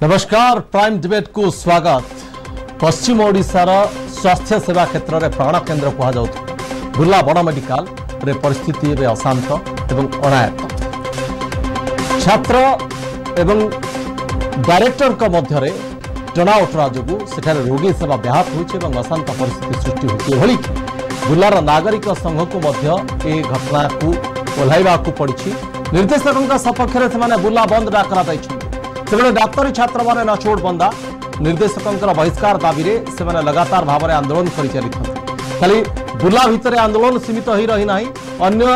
नमस्कार prime debate को स्वागत। पश्चिम ओडिशार स्वास्थ्य सेवा क्षेत्र में प्राण केन्द्र कहुत बुर्ला बड़ मेडिकल रे परिस्थिति एवं अशांत एवं अनायत छात्र एवं डायरेक्टर मध्य टणाउटरा जो सेठारे रोगी सेवा व्याहत हो अशांत परिस्थिति सृष्टि होती बुर्लार नागरिक संघ को ए घटना को ओह्लैवा पड़ी। निर्देशकों सपक्ष से बुर्ला बंद डाकरा से डाक्तरी छात्र मैंने नचोड़ बंदा निर्देशकों बहिष्कार दाबी से लगातार भाव में आंदोलन कर चली खाली बुर्ला भितर आंदोलन सीमित हो रही ना अन्य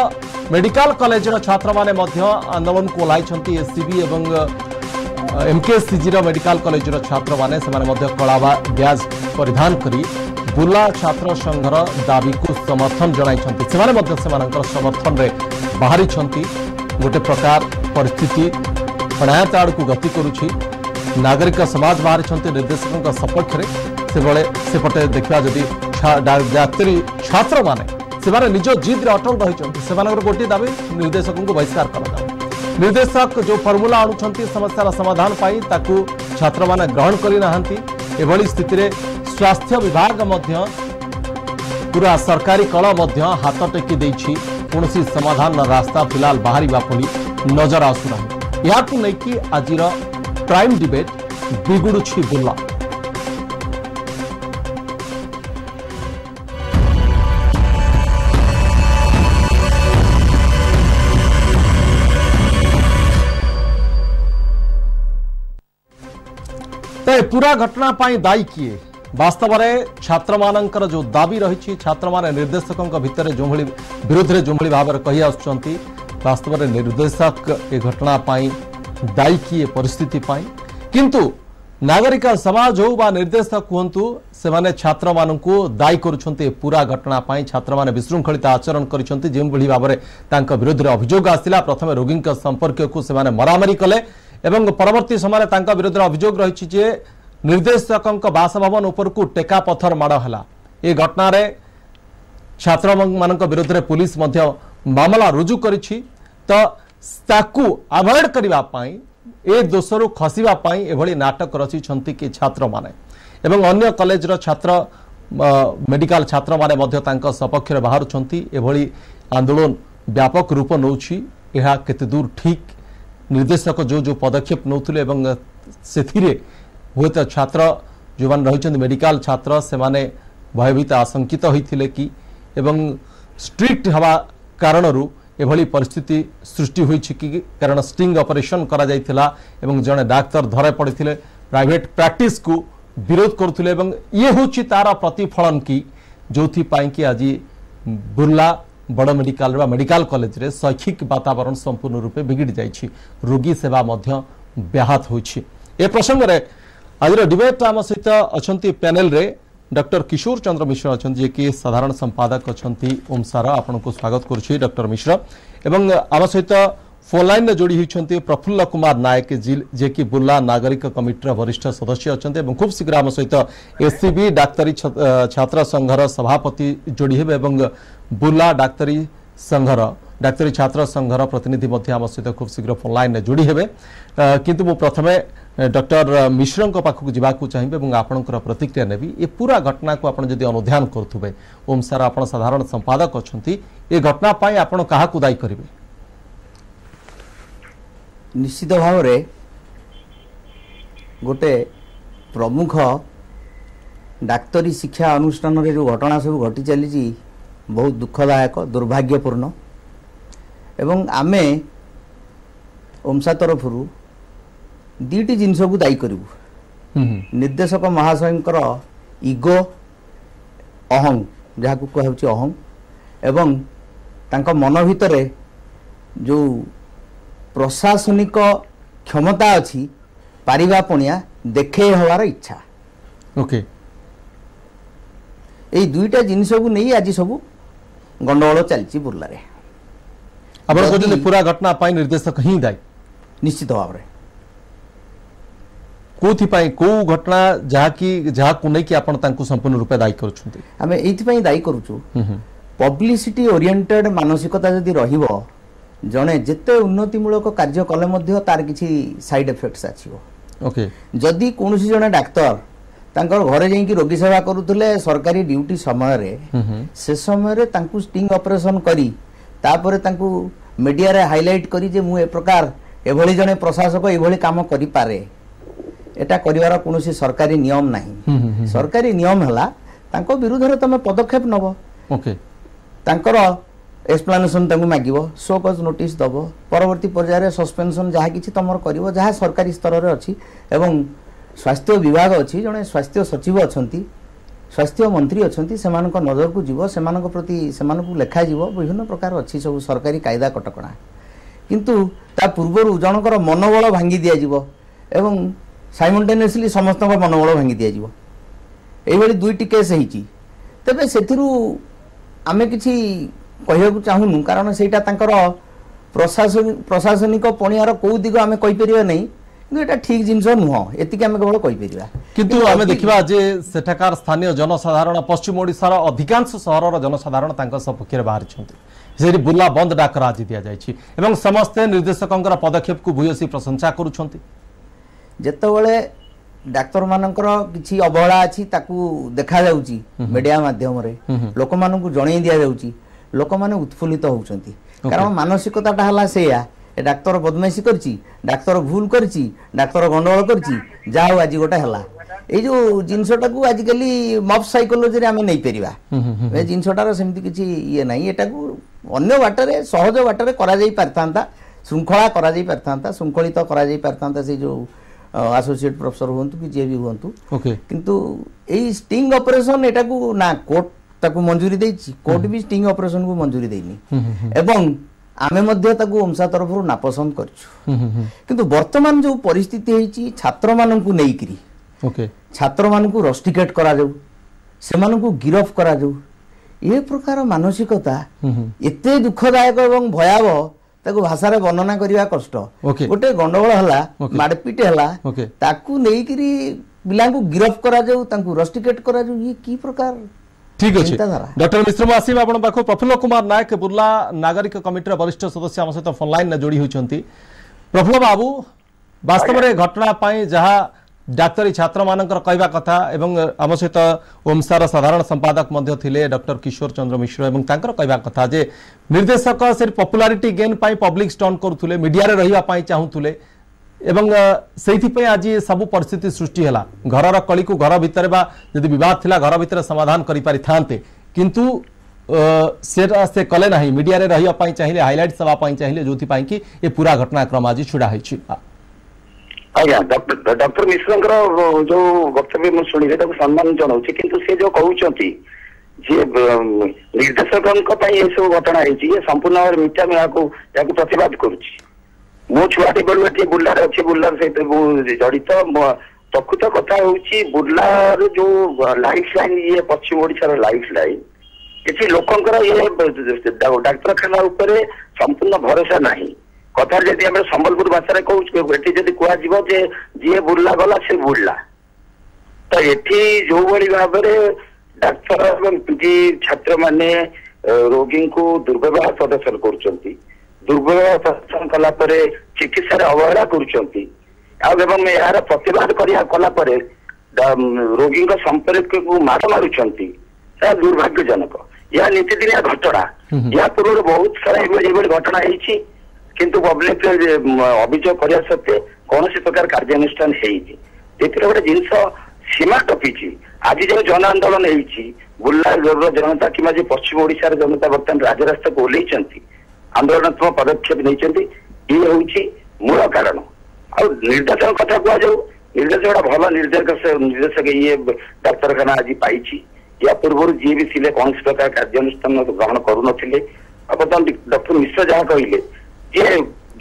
मेडिकल कॉलेज छात्र मैंने आंदोलन को ओह्लाई एससीबी और एमकेसीजी मेडिकल कॉलेज छात्र मैंने कला ब्याज परिधान कर बुर्ला छात्र संघर दाबी को समर्थन जनाई समर्थन में बाहरी गोटे प्रकार परिस्थिति अनायत आड़ को गति करुछि। नागरिक समाज बाहरी निर्देशकों सपक्ष सेपटे देखा जदि डाक्तरी छात्र माने निज जिद अटल रही गोटे दाबी निर्देशकों को बहिष्कार कर निर्देशक जो फर्मुला आणुंट समस्या समाधान ताकू छात्र माने ग्रहण करना स्थिति स्वास्थ्य विभाग पूरा सरकारी कल हाथ टेकी देछि कौन समाधान रास्ता फिलहाल बाहर नजर आसुना या नहीं आज प्राइम डिबेट बिगुड़ुछि बुर्ला। पूरा घटना पाई दायी किए वास्तव में छात्र मानकर जो दाबी रही छात्र माने निर्देशकों भितर जो विरोध में जो भाव में कही आसुंच वास्तव में निर्देशक ए घटना पाई दायी किए परिस्थिति पाई किंतु नागरिक समाज हो बा निर्देशक कहतु से छात्र मान दायी करुछन्ते पूरा घटना पाई छात्र माने विशृंखलित आचरण करिसन्ते जो भाव में विरोध में अभियोग आसिला प्रथम रोगी संपर्क को से मरामरी कले एवं परवर्ती समय विरोध में अभियोग रही जे निर्देशकों बासभवन उपर को टेका पत्थर माड़ है ये घटना रे छात्र मान विरोध में पुलिस मामला रुजु करिछि तो ताकू अवॉइड करने ए दोषरु खसवाई एभली नाटक रचिछन्ति कि छात्र माने एवं अन्य कॉलेज छात्र मेडिकल छात्र माने सपक्ष बाहरुछन्ति एभली आंदोलन व्यापक रूप नौछि एहा केते दूर ठीक निर्देशक जो जो पदक्षेप नौथुले एवं सेथिरे हुए तो छात्र जो मान रही मेडिकल छात्र से माने भयभीत आशंकित होते कि एवं स्ट्रिक्ट हवा कारणरू एभली परिस्थिति सृष्टि हुई कि कारण स्टिंग ऑपरेशन करा जाइथिला एवं जड़े डाक्तर धरे पड़ते प्राइवेट प्रैक्टिस को विरोध करुले ये हूँ तार प्रतिफलन कि जो कि आज बुर्ला बड़ मेडिकल मेडिकल कॉलेज रे शैक्षिक वातावरण संपूर्ण रूपे बिगिड़ जाइछि रोगी सेवा व्याहत होइछि। ए प्रसंग में आज डिबेट आम सहित अच्छा पैनल रे डॉक्टर किशोर चंद्र मिश्र अच्छा जी कि साधारण संपादक अच्छा ओमसार आपन को स्वागत करुछि डॉक्टर मिश्र एवं आम सहित फोन लाइन में जोड़ी होती प्रफुल्ल कुमार नायक जे कि बुर्ला नागरिक कमिटर वरिष्ठ सदस्य अच्छा खूब शीघ्र आम सहित एससीबी डाक्तरी छात्र संघर सभापति जोड़ी हे बुर्ला डाक्तरी संघर डाक्तरी छात्र संघर प्रतिनिधि आम सहित खूब शीघ्र फोन लाइन में जोड़ी हे किंतु मु प्रथमे डॉक्टर मिश्र पाखक जावाक चाहिए आपणकर प्रतिक्रिया नेबी ये पूरा घटना को आप अनुध्यान करुवे ओम सार आप साधारण संपादक अच्छा ये घटना पाई आपण क्या दायी करेंगे? निश्चित भाव में गोटे प्रमुख डाक्तरी शिक्षा अनुष्ठान रे जो घटना सब घटी चली बहुत दुखदायक दुर्भाग्यपूर्ण एवं आमे ओमसा तरफ दीटी जिनस को दायी करूँ निर्देशक महाशयकर इगो अहं जहाँ को कहूँ अहं एवं तांका मन भितर जो प्रशासनिक क्षमता अच्छी पारिबा पणिया देखे हवार इच्छा ओके ये दुईटा जिनस को नहीं आज सब गंडगोल चलती बुर्ला रे पूरा घटना पाई निर्देशक ही दायी निश्चित भाव में कोथिपाई को घटना जहाँ को नहीं कि आपण तांको संपूर्ण रूपे दायी करूछुंती आमे एथिपाई दायी करूछु पब्लिसिटी ओरिएंटेड मानसिकता जदि रहिबो जने जेते उन्नतिमूलक कार्य कले मध्य तार किछि साइड इफेक्ट्स आछिबो ओके जदि कौन जड़े डाक्तर तांकर घरे जाइए रोगी सेवा करुले सरकारी ड्यूटी समय से समय स्टिंग ऑपरेशन करी तापर तांकु मीडिया रे हाईलाइट करी जे मु ए प्रकार एभली जने प्रशासक एभली काम करि पारे एटा करिवार कोनोसी सरकारी नियम नाही सरकारी नियम हला तांको विरुद्ध रे तमे पदक्षेप नबो ओके तांकर एक्सप्लेनेशन तांकु मागिबो शो कज नोटिस दबो परवर्ती पर्याय रे सस्पेंशन जहा किछि तमर करिवो जहा सरकारी स्तर रे अछि एवं स्वास्थ्य विभाग अछि जने स्वास्थ्य सचिव अछंती स्वास्थ्य मंत्री अछंती सेमानक नजर को जीवो सेमानक प्रति सेमानकु लेखा जीवो विभिन्न प्रकार अछि सब सरकारी कायदा कटकणा किंतु ता पूर्वरु जनकर मनोबल भांगी दिया जीवो एवं साइमल्टेनियसली समस्त मनोबल भांगी दिया जीवो एई भली दुईटी केस हेची तबे सेथिरु आमे किछि कहियाकु चाहुनु कारण सेटा तांकर प्रशासनिक पणियार को दिगो आमे कहि परिबा नै एटा ठीक जिनस नुह एतिक आमे केवल कहि परिबा किंतु आमे देखिबा जे सेठाकार स्थानीय जनसाधारण पश्चिम ओडिसार अधिकांश सहरर जनसाधारण तांका सपक्ष रे बाहर छथि जे बुला बंद डाकरा आज दिया जायछि एवं समस्त निर्देशकंकर पदक्षेप को भूयसी प्रशंसा करूछथि जेतेबेले डाक्तर मानकर किछि अवहेला अछि ताकू देखा जाउची मीडिया माध्यम रे लोक मानकु जणै दिया जाउची लोक माने उत्फुल्लित होउछथि कारण मानसिकताटा हला सेया ए डाक्तर बदमाशी करची डाक्तर भूल करची डाक्तर गंडगोल करची जाओ आज गोटा हला ए जो जिनसटा को आज कली मॉब साइकोलॉजी रे हमें नहीं परिबा ए जिनसटार सेमति किछि ये नाही एटा को अन्य बाटरे सहज बाटरे करा जाई परतांता श्रृंखला करा जाई परतांता श्रृंखलित करा जाई परतांता से जो एसोसिएट प्रोफेसर होंतु कि जे भी होंतु ओके किंतु एई स्टिंग ऑपरेशन एटा को ना कोर्ट ताकू मंजूरी देछि कोर्ट भी स्टिंग ऑपरेशन को मंजूरी देनी एवं आमे मध्य ताकू ओमसा तरफ रु नापसंद करछु किंतु वर्तमान जो परिस्थिति हेछि छात्र माननकु नेइकरी ओके छात्र माननकु रस्टिकेट करा जाऊ से माननकु गिरफ करा जाऊ ए प्रकार मानसिकता एते दुखदायक एवं भयावह ताकू भाषा रे वर्णना करिवा कष्ट गोटे गंडगोल हला मारपीट हला ताकू नेइकरी पिलांकु गिरफ करा जाऊ तांकु रस्टिकेट करा जाऊ ये की प्रकार ठीक अच्छे डॉक्टर मिश्र मुसीम आप प्रफुल्ल कुमार नायक बुर्ला नागरिक कमिटी वरिष्ठ सदस्य आम सहित फोन लाइन जोड़ी होती प्रफुल्ल बाबू वास्तव में घटना जहाँ डाक्तरी छात्र मानकर कहवा कथा एवं आम सहित ओमसार साधारण संपादक थे डॉक्टर किशोर चंद्र मिश्र एवं कहवा कथा जे निर्देशक से पॉपुलारिटी गेन पब्लिक स्टंट करुले मीडिया रे रहिबा चाहूले एवं से आज सब परिस्थिति सृष्टि है घर कली को घर भितर जदि विवाद थिला घर भितर समाधान करि पारि थांते किंतु से कले ना मीडिया रे रहिबा चाहिए हाइलाइट सभा चाहिए जो कि ये पूरा घटनाक्रम आज छुड़ा होइछि आज्ञा डॉक्टर मिश्र जो वक्तव्य मुझे शुणी सम्मान जनाऊँ किंतु से जो कहते जे निर्देशक सब घटना है संपूर्ण मिथ्या मैं प्रतिवाद करुच्ची मो छुआटी बेलू ये बुर्लार अच्छे बुर्लार सहित जड़ित प्रकृत कथा हूँ बुर्लार जो लाइफ लाइन ये पश्चिम ओडिशार लाइफ लाइन किसी लोकंकर ये डाक्तरखाना उपरे संपूर्ण भरोसा नहीं कथा जदि आम संबलपुर भाषा कहूँ जदि कह जी बुर्ला गला से बुर्ला तो ये जो भाई भाव में डाक्तर छात्र माने रोगी को दुर्व्यवहार प्रदर्शन कर दुर्व्यवहार प्रदर्शन कलापर चिकित्सा अवहेला कर यार प्रतिवाद कलापर रोगी संपर्क को माड़ मारुंट दुर्भाग्यजनक यह नीतिदिनिया घटना या पूर्व बहुत सारा ये घटना है किंतु पब्लिक अभियोग करने सत्वे कौन प्रकार कार्यानुष्ठान गोटे जिनस सीमा टपी आज जो जन आंदोलन बुर्ला जनता कि पश्चिम ओडिशार जनता बर्तमान राजरास्ता को ओल्ल आंदोलनात्मक पदक्षेप नहीं ये हूँ मूल कारण आ निर्देशक कथा कहु निर्देशक भल निर्देशक ये डाक्तरखाना आज पाई या पूर्व जी भी थे कौन प्रकार कार्यानुष्ठान ग्रहण करूँ बर्तमान डॉक्टर मिश्र जहाँ कहले जे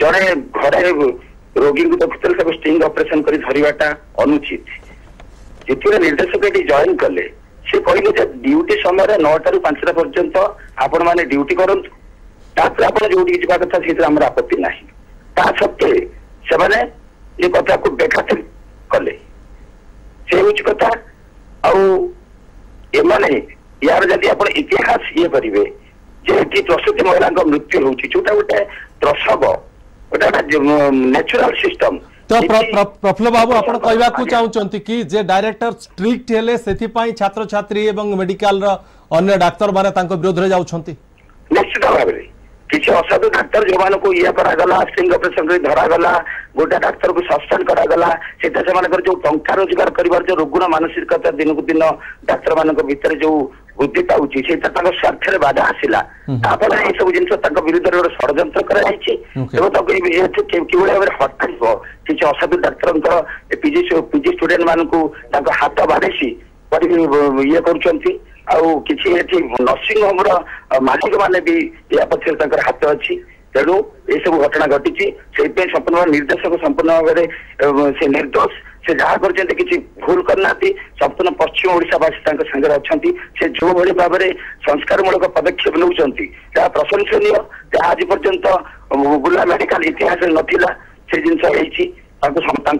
जड़े घरे रोगी को देखुते स्टिंग ऑपरेशन कर धरवाटा अनुचित जितने निर्देशक ये जॉइन कले से कहले ड्यूटी समय 9टा ରୁ 5ଟା पर्यंत आपण मैंने ड्यूटी करूँ आप जो जा कथा से आपत्ति ना सत्वे से ये कथा को बेखातिर कले से हूँ कथा आने यार जदि आप इतिहास ये करेंगे जे प्रसूति महिला मृत्यु होता गोटे प्रसव गोटे नेचुराल सिस्टम तो प्रफुल्ल बाबू आपण कहवाकू चाहूचंती कि जे डायरेक्टर स्ट्रिक्ट हेले सेथि पई छात्र छात्री एवं मेडिकल रो अन्य डाक्टर माने तांको विरोध रे जाउछंती निश्चित भाव में किसी असाधु डाक्तर जो मान को ये करागला स्टिंग ऑपरेशन रे धरागला गोटे डाक्तर को सस्पेंड करागला सेटा से मानकर जो टंका रोजगार करिवार जो रुग्ण मानसिकता दिन को दिन डाक्तर मानक भीतर जो बुद्धि पाउची सेटा ताको स्वार्थ रे बाधा आसिला तापर ए सब जिंस ताको विरुद्ध रे षडयंत्र करा जायछि एवं ताको ए केवल भाबे हटाइबो किसी असाधु डाक्टर पीजी स्टूडेंट मान को ताको हाथ बाधेसी ये करूछंती आउ किसी नर्सिंग होम मालिक माने भी या पक्षर तंकर हाथ अच्छी तेणु ये सब घटना घटी से संपूर्ण निर्देशक संपूर्ण भाव से निर्दोष से जहाँ कर किसी भूल करना संपूर्ण पश्चिम ओडिशावासी संगे अच्छा से जो भाई भाव में संस्कारमूलक पदक्षेप नौकरी प्रशंसनीय आज पर्यंत बुला मेडिकल इतिहास नाला से जिनस समर्थन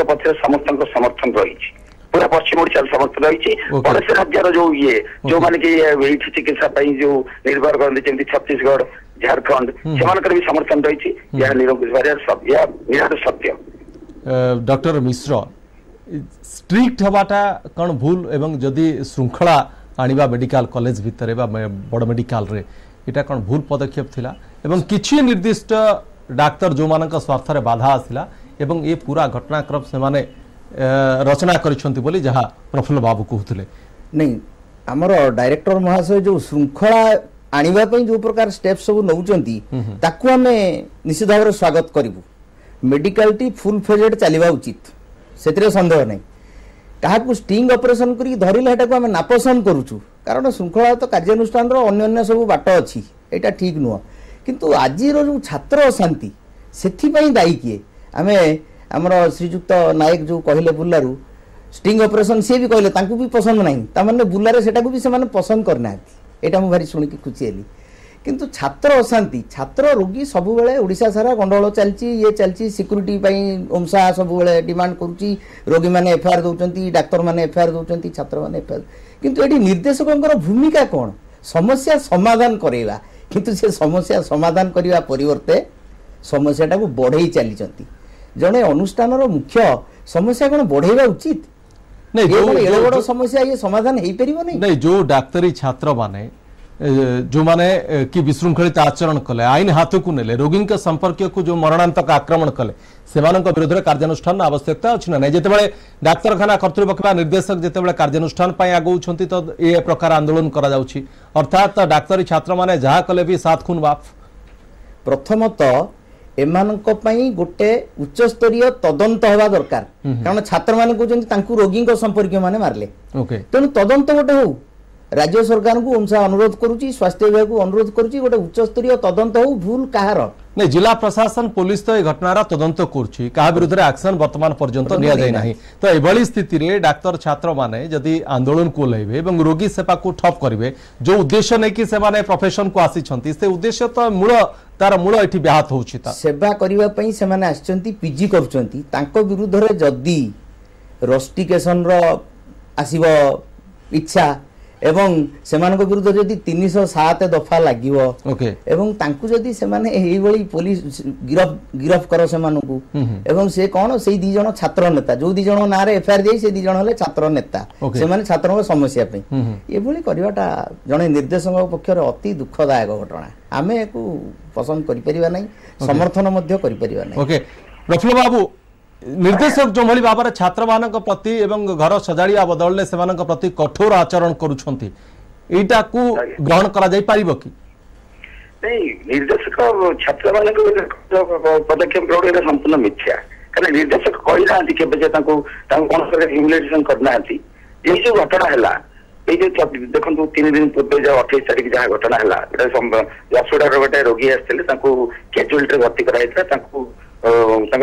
पक्ष समस्त समर्थन रही पूरा पश्चिम ओडिशा समर्थन रही पड़ोसी राज्यर जो ये जो माने कि चिकित्सा जो निर्भर करते छत्तीसगढ़ झारखंड से भी समर्थन रही निराट सत्य। डॉक्टर मिश्र स्ट्रिक्ट हवाटा कौन भूल एवं जदि श्रृंखला आनिबा मेडिकल कॉलेज भितर बड़ मेडिकल रे इटा कौन भूल पदक्षेप थिला एवं किछि निर्दिष्ट डाक्तर जो मानक स्वार्थ रे बाधा आसिला एवं ये पूरा घटनाक्रम से माने रचना करिसंती बोली जहाँ प्रफुल्ल बाबू कहते नहीं आमर डायरेक्टर महाशय जो श्रृंखला आनिबा पई जो प्रकार स्टेप सब नौचंती ताकू हमें निश्चित भाव स्वागत करिवु मेडिकल टी फुल फ्लेजेड चलिबा उचित सेतिरे संदेह नहीं काहाकू स्टिंग ऑपरेशन करी धरिले हेटाकू हमें नापसंद करूछु कारण श्रृंखला तो कार्यानुष्ठान रो अन्य सब बाट अछि एटा ठीक नुह किंतु आज रो जो छात्र अशांति सेथि पई दायी किए हमें आमर श्रीजुक्त नायक जो कहले बुल्लारू स्टिंग ऑपरेशन सी भी कहले तांकू भी पसंद नहीं तामाने बुल्लारे सेटा को भी से माने पसंद करना एटा मु भारी सुनी की खुशी हेली किंतु छात्र अशांति छात्र रोगी सब बेले ओडिशा सारा गंडगोल चलची ये चलची सिक्यूरिटी पई ओमसा सब बेले डिमांड करूची रोगी माने एफआईआर दउचंती डाक्टर माने एफआईआर दउचंती छात्र माने एफआईआर किंतु एटी निर्देशकंकर भूमिका कोन समस्या समाधान करेवा किंतु से समस्या समाधान करिवा परिवर्ते समस्याटा को बढ़ई चलीचंती जड़े अनुष्ठान मुख्य समस्या कौन बढ़ेगा उचित नहीं जो बड़ समस्या ये समाधान हो पार नहीं जो डाक्तरी छात्र माने जो माने कि विशृंखलित आचरण कले आईन हाथ को नेले रोगी संपर्क को जो मरणांतक आक्रमण कले से विरोध में कार्यानुष्ठान आवश्यकता अच्छी ना जिते डाक्तखाना कर्तृपक्ष निर्देशक जिते कार्यानुष्ठान आगौंट तो ये प्रकार आंदोलन अर्थात डाक्तरी छात्र माने जहाँ कले भी सात खून बाप प्रथमतः एमानक पई गोटे उच्च स्तरीय तदंत हवा दरकार कारण छात्र माने कहते रोगी संपर्क माने मारले तेणु तदंत गोटे हो राज्य सरकार को ओमसा अनुरोध करुची स्वास्थ्य विभाग को अनुरोध करुची गोटे उच्च स्तरीय तदंत हो भूल कहार नहीं जिला प्रशासन पुलिस तो घटनार तदंत करुची कहा विरुद्ध में एक्शन वर्तमान पर्यंत निया जाय नाही तो एभली स्थिति रे डाक्तर छात्र माने जदि आंदोलन को लेबे एवं रोगी सेवा को ठप करिवे जो उद्देश्य नै कि से माने प्रोफेशन को आसी से उद्देश्य तो मूल तार मूल एठी व्याहत होउची सेवा करिवा पई से माने आछंती पीजी करूचंती तांको विरुद्ध रे जदि रस्टिकेशन रो आसीबो इच्छा एवं सेमानक विरुद्ध जदि 307 दफा लागिवो एवं तांकु जदि सेमाने एही बळी पुलिस गिरफ करो सेमानकु एवं से कोन से दी जण छात्र नेता जो दी जण नारे एफआईआर देई से दी जण हले छात्र नेता सेमाने छात्रक समस्या पे ए बळी करवाटा जणे निर्देशक पक्षर अति दुखदायक घटना आमे को पसंद करि परिबा नै समर्थन मध्य करि परिबा नै ओके प्रफुल्ल बाबू निर्देशक जो भली भाव छात्र मान प्रति एवं घर सजाड़ा बदल से प्रति कठोर आचरण करुछंती एटा को ग्रहण करा जाई पारिबो कि नहीं निर्देशक छात्र मान पदक्षेप ग्रहण संपूर्ण मिथ्या कारण निर्देशक कही ना कौन ह्यूमिलिएशन करना ये जो घटना है ये देखो 3 दिन पूर्व जो 28 तारीख जहाँ घटना है यशोड़ा गोटे रोगी आसते कैजुअलिटी भर्ती कराई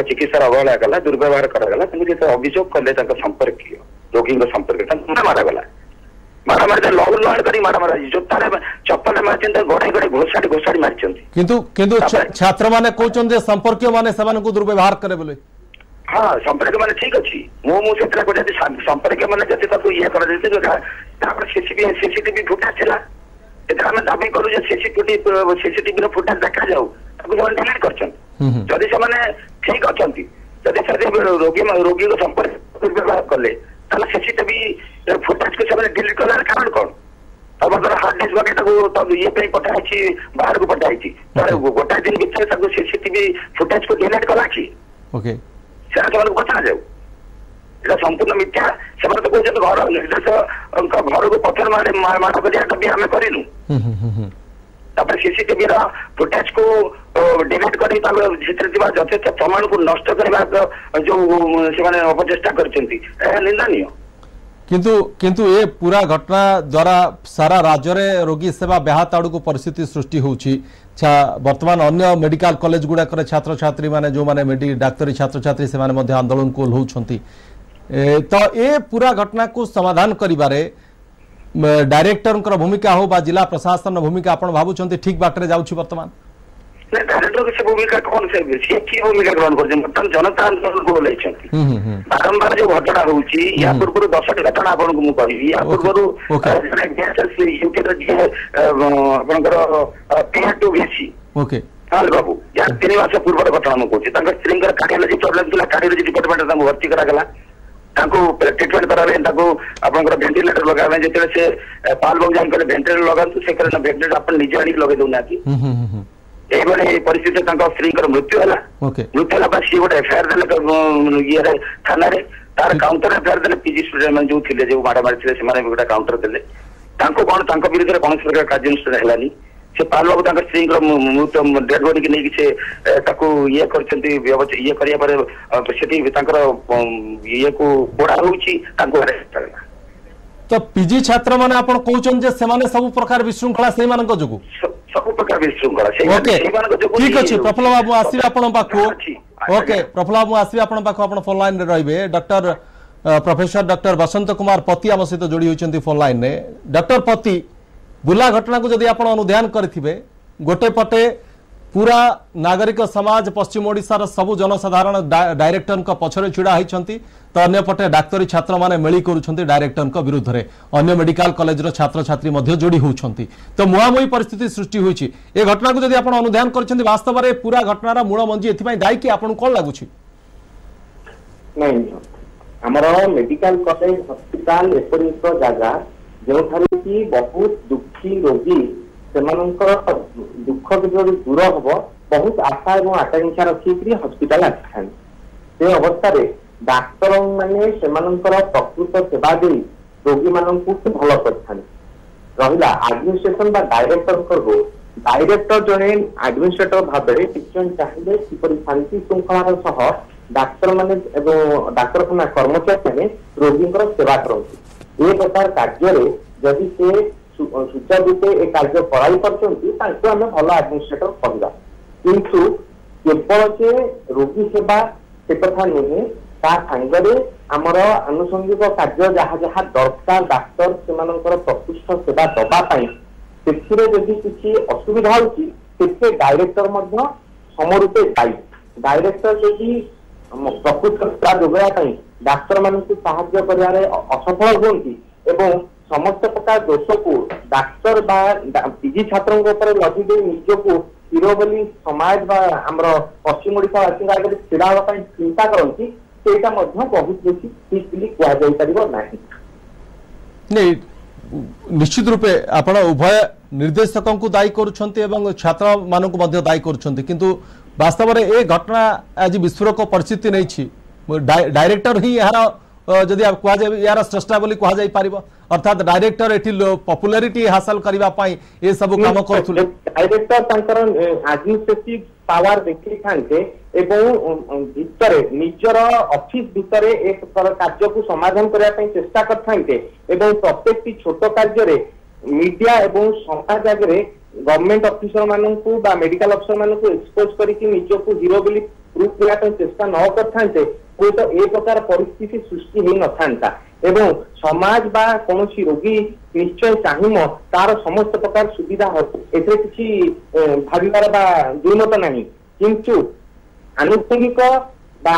चिकित्सार अवहेला कला दुर्व्यवहार करागला अभियोग कले संपर्क रोगी संपर्क मारागला मारामारी लहू लहर कर मारामारा जोतार चप्पल मारी गड़े गड़े घोषाड़ी घोषाड़ी मारी किंतु छात्र माने कहते संपर्क माने दुर्व्यवहार करे बोले हाँ संपर्क माने ठीक अच्छी मुझे संपर्क माने ये कर सीसीटीवी फुटेज था दाबी करूँ सीसीटीवी फुटेज देखा जाऊ डिलीट कर जदि से ठीक अच्छा जदि रोगी को संपर्क व्यवहार कले सीसीटीवी फुटेज को डिलीट कर कारण कौन हार्ड डिस्क वगैरह ये पठाई बाहर को पठाई गोटाए दिन भर सीसीटीवी फुटेज को डिलीट कला से पचा जाऊ এটা সম্পূর্ণ মিথ্যা সেটা তো কইছে ঘর নির্দেশক ঘরକୁ পথর মান କରିବା ବି ଆମେ କରିନୁ ତାପରେ ସିସିଟିଭି ର ଫୁଟେଜ କୁ ଡିଲିଟ କରି ତାପରେ ସେଥିରେ ଥିବା ଯଥେଷ୍ଟ ପ୍ରମାଣକୁ ନଷ୍ଟ କରିବା ଯୋଉ ସେମାନେ ଅପଚେଷ୍ଟା କରିଛନ୍ତି ଏହା ନିନ୍ଦନୀୟ किंतु ये पूरा घटना द्वारा सारा राज्य में रोगी सेवा व्याहत आड़ को परिस्थिति सृष्टि होउछि वर्तमान अन्य मेडिकल कॉलेज गुड़ाक छात्र छात्री माने जो माने डाक्तरी छात्र छात्री से माने मध्य आंदोलन को ओह्लौछंती तो ये पूरा घटना को समाधान करिबारे डायरेक्टर भूमिका हो बा जिला प्रशासन भूमिका आपण भाबुछंती ठीक बाटरे जाउछि वर्तमान डायरेक्टर की भूमिका कौन से भूमिका ग्रहण कर जनता आंदोलन को बोलाइछंती बारंबार जो घटना होउछि या पूर्व 10टी घटना आपन को मु कहिबी या पूर्व ओके हाल बाबू या 3 मास पूर्व घटना मु कहछि तांका स्त्रींगर कार्डियोलॉजी प्रॉब्लम थिला कार्डियोलॉजी डिपार्टमेंट तांको भर्ती करा गला तांको ट्रीटमेंट करावे तांको आपनकर वेंटिलेटर लगावे जेते से पाल बाबू जान करे वेंटिलेटर लगांतु से करे वेंटिलेटर आपन निजे आनी लगे दोना की एबले परिस्थिति तांको स्त्रींकर मृत्यु हला मृत्यु हला सी गोटे एफआईआर देले ये थाना रे तार काउंटर एफआईआर देले पीजी स्टूडेंट मन जो थिले जो माडा मार थिले से माने गोटे काउंटर देले तांको कोन तांको विरुद्ध कोन प्रकार कार्यानुष्ठान हेलानी से पाल बाबू तांको स्त्रींकर मृत्यु डेड बॉडी के नहीं से ताको ये करचंती ये करिया पर सेठी तांकर ये को पोड़ा होउची तांको अरेस्ट करला तो पीजी छात्र माने आपण कहउछन जे से माने सब प्रकार विशृंखला से मानक जोगु सब प्रकार विशृंखला से मानक जोगु ठीक अछि प्रफुल्ल बाबू आसी आपण पाखो ओके प्रफुल्ल बाबू आसी आपण पाखो आपण फोन लाइन रे रहबे doctor professor doctor Basant Kumar पति आम सहित जोड़ी होचंती फोन लाइन रे डॉक्टर पति बुला घटना को जदि आपण अनुध्यान करथिबे गोटे पटे पूरा नागरिक समाज पश्चिम ओडिशार सबु जनसाधारण डायरेक्टर का पछरे छिड़ा होइछंती तो अन्य पटे डाक्तरी छात्र माने मेली करूछंती डायरेक्टर का विरुद्ध रे अन्य मेडिकल कॉलेज रो छात्र छात्री मध्ये जोड़ी होउछंती तो मुहामुही परिस्थिति सृष्टि होइछि ए घटना को जदि आपण अनुध्यान करछंती वास्तव रे पूरा घटनार मूल मंजी एथि पई दायी कि आपण कोन लागुछि नहीं हमर मेडिकल कॉलेज हॉस्पिटल एपरि एक जगह जो थारे कि बहुत दुखी रोगी सेमानंकर दुख जो दूर हम बहुत आशा और आकांक्षा रखिक हॉस्पिटल आसान से अवस्था डाक्तर माने सेमानंकर प्रकृत सेवा दे रोगी मानक भल कर एडमिनिस्ट्रेशन डायरेक्टर रो डायरेक्टर जड़े एडमिनिस्ट्रेटर भाव में चाहिए किपर शांति श्रृंखलार सह डाक्तर माने डाक्तरखाना कर्मचारी मैंने रोगी सेवा करते ये प्रकार कार्य जदि से सुचारूपे ए कार्य कराई करते आम भल एडमिनिस्ट्रेटर कहवा किंतु केवल जे रोगी सेवा से कथा नुहे सागरे आमर आनुषंगिक कार्य जहाँ जहाँ दरकार डाक्तर से प्रकृष्ट सेवा दवाई जदि किसी असुविधा होती डायरेक्टर समरूपे दायी डायरेक्टर जदि प्रकृत सेवा जोगाई डाक्तर मानक साहाय्य कर असफल होती एवं समस्त प्रकार दोष को डाक्तर पीजी छात्रों लदी दे निजक हिरो बोली समाज पश्चिम ओडिशावासी आगे छिड़ा चिंता करती बहुत बेसी ठीक नहीं निश्चित रूपे आपण उभय निर्देशकों को दायी करुछंती छात्र मानक दायी करुछंती किंतु वास्तव में ए घटना आज विस्फोरक परिस्थिति नहीं डायरेक्टर ही यार जदि आप कह यार श्रेष्ठा बोली कह जाई पारिबो अर्थात डायरेक्टर एठी पॉपुलैरिटी हासिल करबा पई ए सब काम करथुले डायरेक्टर तांकर एडमिनिस्ट्रेटिव पावर देखि थांते एवं भितरे निजर ऑफिस भितरे एक कार्य को समाधान करबा पई चेष्टा करथांते एवं प्रत्येक छोट कार्य रे मीडिया एवं समाज आगे गवर्नमेंट ऑफिसर मानकू बा मेडिकल ऑफिसर मानकू एक्सपोज करके निजको हीरो बोली प्रूफ करबा चेष्टा न करथांते तो ए प्रकार परिस्थिति सृष्टि हो न था एवं समाज बा कौन रोगी निश्चय चाहिम तार समस्त प्रकार सुविधा एथे किसी भाविबार बा दुर्मत नहीं किंतु आनुषंगिक बा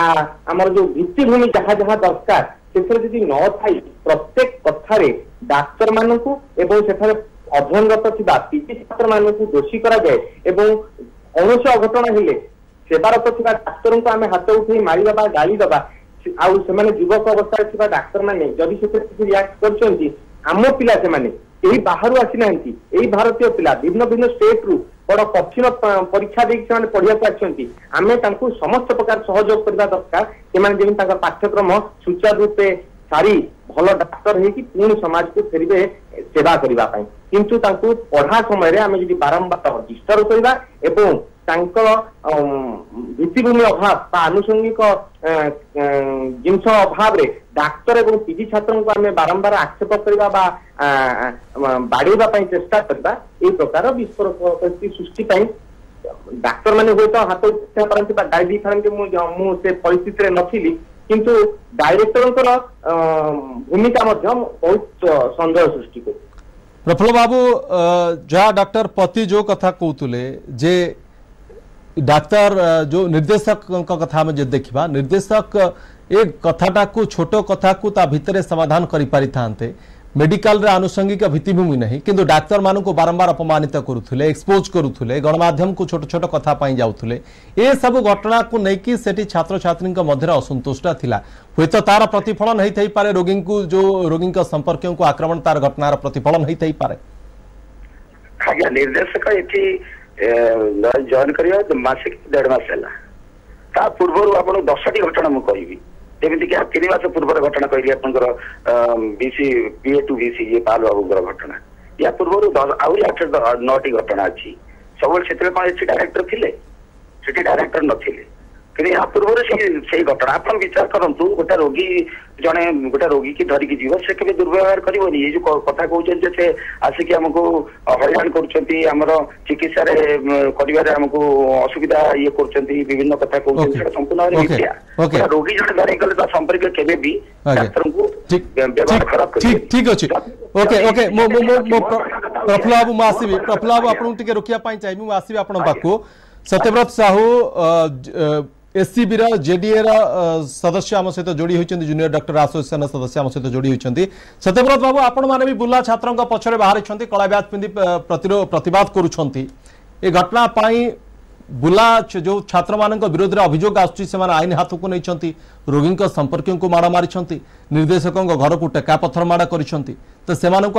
आमर जो भित्तिभूमि जहाँ जहाँ दरकार से न थी प्रत्येक कथार डाक्तर मानक अध्ययनरत पीजी छात्र मानक दोषी करा जाए एवं कौन अघटन हेले सेवारत थिबा डाक्तर को आमे हाथ उठेई मारिबा बा गाली दबा आउ से युवक अवस्था थिबा डाक्तर माने जदि से रिएक्ट करछन्ती आम पिला से माने एही बाहरु आसी नांती एही भारतीय पिला भिन्न भिन्न स्टेट रु बड़ कठिन परीक्षा देख से पढ़िया आछन्ती आमे तांकु समस्त प्रकार सहयोग करबा दरकार से जेमि तांकर पाठ्यक्रम सुचारू रूपे सारी भल डाक्तर है कि पुणी समाज को फेरबे सेवा करने किंतु तांकु पढ़ा समय रे आमे जदि बारंबार डिस्टर्ब करबा एवं तांकर भित्तिभूमि अभाव आनुषंगिक जिनस अभाव रे डाक्तर एवं पीजी छात्र को आमे बारंबार आक्षेप करबा बा बाड़ेबा पई चेष्टा करबा ए प्रकार विस्फोरक परिस्थिति सृष्टि पई डाक्तर माने होय तो हाथ उठा परंतु बा डायरी फारम मु से परिस्थिति रे नथिली किंतु डायरेक्टर भूमिका बहुत संदेह सृष्टि कर प्रफुल्ल बाबू जहाँ डॉक्टर पति जो कथा कहते जे डाक्तर जो निर्देशक कथा में देखा निर्देशक एक कथाटा को छोट कथा को ता भितरे समाधान करि पारि थांते मेडिकल रे आनुषंगिक भित्तिभूमि नहीं किंतु डाक्तर मान को बारंबार अपमानित करुले एक्सपोज करुले गणमाध्यम को छोट छोट कथा पाई जाउथुले ए सब घटना को लेकिन सेठी छात्र छात्री मध्य असंतोषटा थिला हुए तो तार प्रतिफलन नहीं थई पारे रोगी को जो रोगी संपर्क को आक्रमण तार घटनार प्रतिफलन नहीं थई पारे आज्ञा निर्देशक एठी जॉइन करिया मासिक 1.5 मास हैला ता पूर्व आपण 10टी घटना मु कहिबी जेमिति कि 3 मास पूर्व घटना कहली आपनकर बीसी पीए टू बीसी ये पाल बाबूर घटना या पूर्व 9टी घटना अच्छी सब क्षेत्र में एसी डायरेक्टर थिले सिटी डायरेक्टर नथिले कि या पूर्व से घटना आप विचार करंतु गोटे रोगी जड़े गोटे रोगी की धरिकी जीव से केवल दुर्व्यवहार करबनी ये जो कथा कहते से आसिक आमको हईराण कर चिकित्सा कर असुविधा ये कर विभिन्न कथा कहते संपूर्ण मिथ्या रोगी जड़े धरिक गले संपर्क केवे भी डाक्तर को व्यवहार खराब ठीक अच्छे ओके ओके प्रफुल्ल बाबू मुझे प्रफुल्ल बाबू आपको रोकिया चाहिए मुझे आसबि आपण पाखु सत्यव्रत साहू एससीबी जेडीए सदस्य आम सहित जोड़ी होती जूनियर डॉक्टर एसोसिएशन सदस्य आम सहित जोड़ी होती सत्यव्रत बाबू आपण मैंने भी बुला छात्रों पछरे बाहरी कला ब्याज पिंधि प्रतिवाद करुँच ए घटना बुला जो छात्र मान विरोध में अभियोग आसुच्ची आईन हाथ को नहीं रोगी संपर्क को माड़ मारी निर्देशक घर को टेका पत्थर माड़ कर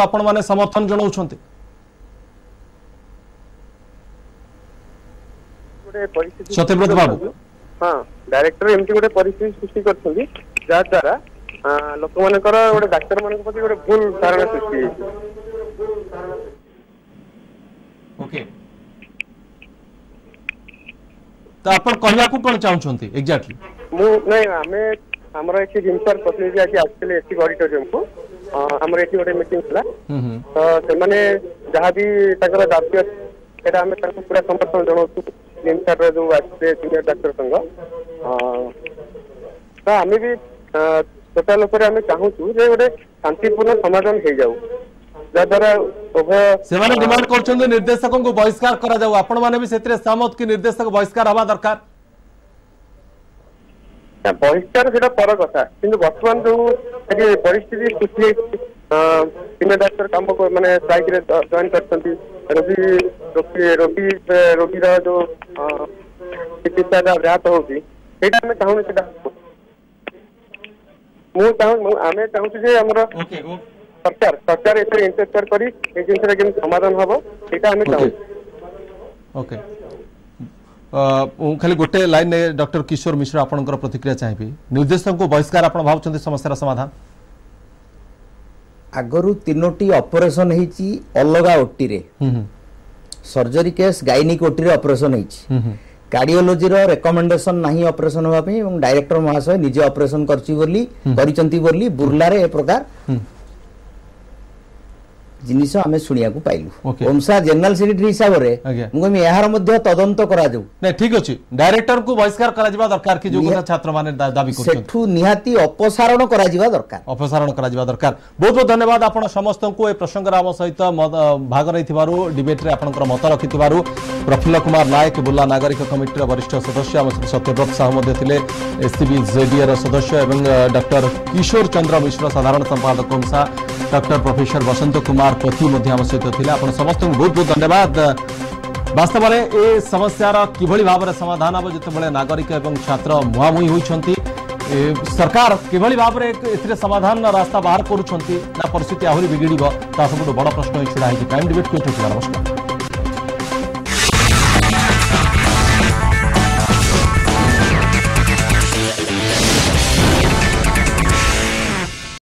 आपण मैंने समर्थन जनाऊँ सत्यव्रत बाबू हाँ डायरेक्टर एमती गोटे परिस्थिति सृष्टि करछन्ती जा द्वारा लोक मानकर गोटे डाक्टर मान प्रति गोटे भूल धारणा सृष्टि ओके तो आपण कहला को कोन चाहउछन्ती एग्जैक्टली मु नै हमें हमर एठी जिमसर प्रतिनिधि आज आजकल एठी ऑडिटोरियम को हमर एठी गोटे मीटिंग थला तो से माने जहां भी तकर दाबी एटा हमें तक पूरा समर्थन जणाउछु जिमसर जो आछे जूनियर डॉक्टर संघ तो हमें भी टोटाल ऊपर हमें चाहूछु जे गोटे शांतिपूर्ण समाधान हो जाऊ जद्वारा से माने डिमांड करछन्ते निर्देशकों को बहिष्कार करा जाऊ आपण माने भी सेतरे सहमत कि निर्देशक बहिष्कार हवा दरकार बहिष्कार सेटा पर कथा किंतु वर्तमान जो परिस्थिति सृष्टि सीनियर डाक्टर काम को माने स्ट्राइक रे जॉइन करछन्ती रोगी जो चिकित्सा व्याहत होगी सेटा हमें चाहूँ सेटा आम चाहूँ जे हमर सरकार एते इंटरफेयर करी ए जिनसे केम समाधान हबो सेटा हमें चाहूँ ओके खाली गोटे लाइन ने डॉक्टर किशोर मिश्र आपनकर प्रतिक्रिया चाहिए निर्देशक को बहिष्कार आपण भावचंती समस्या समाधान आगरू 3टी ऑपरेशन हेची अलगा ओटी रे सर्जरी केस गायनिक ओटी रे ऑपरेशन हेची कार्डियोलॉजी रो रिकमेंडेशन नाही ऑपरेशन होबा पे एवं डायरेक्टर महाशय निजे ऑपरेशन करचंती बोली बुर्ला रे ए प्रकार जिनिस आमे सुनिया को पाइलु ओमसा जनरल सेक्रेटरी हिसाब रे मुगमी यार मध्य तदंत करा जाऊ नै ठीक अछि डायरेक्टर को बहिष्कार करा जिबा दरकार कि जो छात्र माने दाबी करछन सेठु निहाती अपसारण करा जिबा दरकार बहुत बहुत धन्यवाद आपण समस्त को ए प्रसंग राम सहित भाग रहिथिबारु डिबेट रे आपनकर मत रखिथिबारु प्रफुल्ल कुमार नायक बुर्ला नागरिक कमिटी वरिष्ठ सदस्य आम सत्यव्रत साहू मध्ये थिले एससीबी जेडीए सदस्य एवं डॉक्टर किशोर चंद्र मिश्र साधारण संपादक ओमसा डॉक्टर प्रोफेसर बसंत कुमार पति आम सहित थिले आपण समस्त बहुत बहुत धन्यवाद वास्तव में ए समस्यार किभली भाव में समाधान हम जिते नागरिक एवं छात्र मुहांमुही होती सरकार किभली भाव में ए समाधान रास्ता बाहर करुँच ना परिस्थिति आहरी बिगिड़ सब बड़ प्रश्न छिड़ा प्राइम डिबेट को नमस्कार।